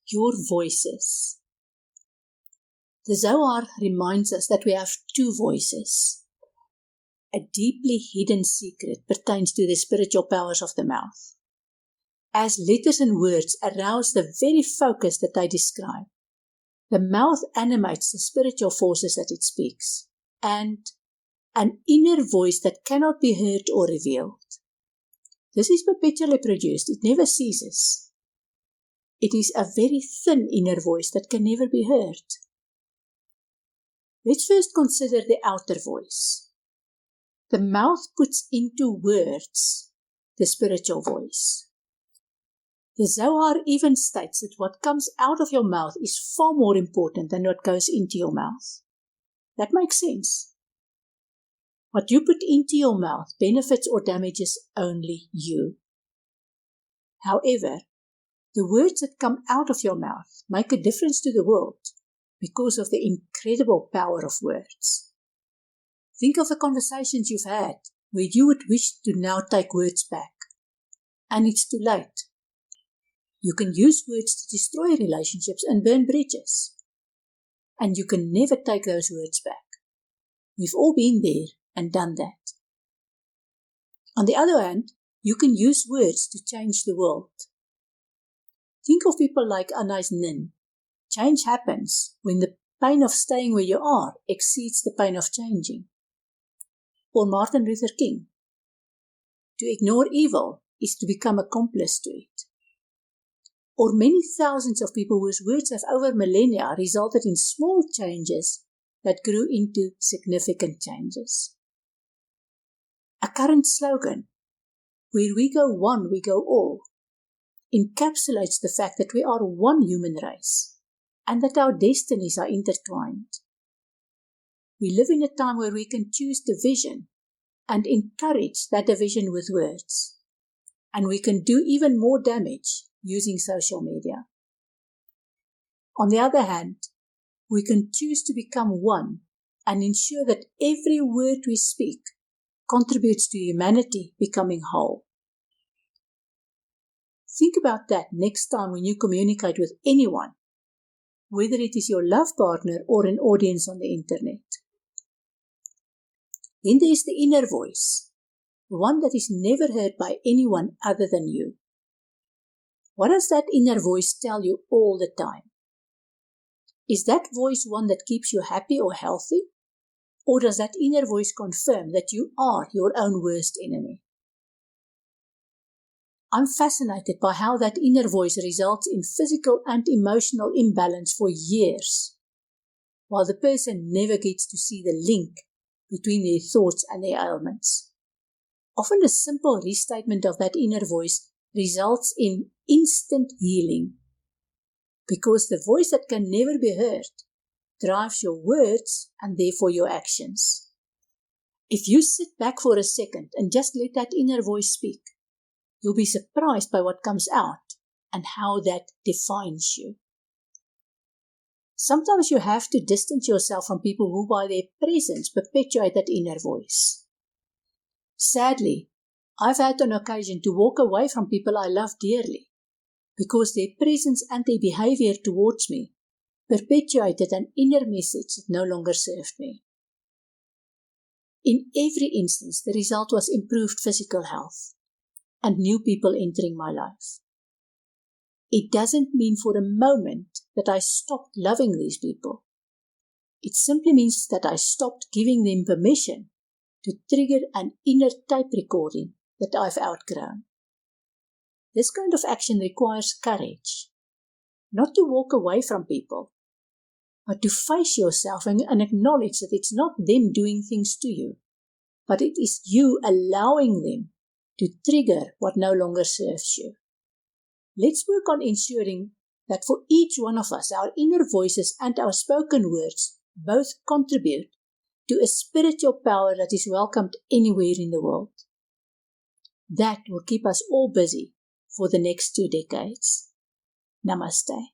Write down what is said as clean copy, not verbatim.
your voices. The Zohar reminds us that we have two voices. A deeply hidden secret pertains to the spiritual powers of the mouth. As letters and words arouse the very focus that they describe, the mouth animates the spiritual forces that it speaks, and an inner voice that cannot be heard or revealed. This is perpetually produced, it never ceases. It is a very thin inner voice that can never be heard. Let's first consider the outer voice. The mouth puts into words the spiritual voice. The Zohar even states that what comes out of your mouth is far more important than what goes into your mouth. That makes sense. What you put into your mouth benefits or damages only you. However, the words that come out of your mouth make a difference to the world because of the incredible power of words. Think of the conversations you've had where you would wish to now take words back, and it's too late. You can use words to destroy relationships and burn bridges, and you can never take those words back. We've all been there and done that. On the other hand, you can use words to change the world. Think of people like Anais Nin. Change happens when the pain of staying where you are exceeds the pain of changing. Or Martin Luther King. To ignore evil is to become accomplice to it. Or many thousands of people whose words have over millennia resulted in small changes that grew into significant changes. A current slogan, "Where we go one, we go all," encapsulates the fact that we are one human race and that our destinies are intertwined. We live in a time where we can choose division and encourage that division with words, and we can do even more damage using social media. On the other hand, we can choose to become one and ensure that every word we speak contributes to humanity becoming whole. Think about that next time when you communicate with anyone, whether it is your love partner or an audience on the internet. Then there is the inner voice, the one that is never heard by anyone other than you. What does that inner voice tell you all the time? Is that voice one that keeps you happy or healthy? Or does that inner voice confirm that you are your own worst enemy? I'm fascinated by how that inner voice results in physical and emotional imbalance for years, while the person never gets to see the link between their thoughts and their ailments. Often a simple restatement of that inner voice results in instant healing, because the voice that can never be heard drives your words and therefore your actions. If you sit back for a second and just let that inner voice speak, you'll be surprised by what comes out and how that defines you. Sometimes you have to distance yourself from people who by their presence perpetuate that inner voice. Sadly, I've had an occasion to walk away from people I love dearly because their presence and their behavior towards me perpetuated an inner message that no longer served me. In every instance, the result was improved physical health and new people entering my life. It doesn't mean for a moment that I stopped loving these people. It simply means that I stopped giving them permission to trigger an inner tape recording that I've outgrown. This kind of action requires courage, not to walk away from people, but to face yourself and acknowledge that it's not them doing things to you, but it is you allowing them to trigger what no longer serves you. Let's work on ensuring that for each one of us, our inner voices and our spoken words both contribute to a spiritual power that is welcomed anywhere in the world. That will keep us all busy for the next 2 decades. Namaste.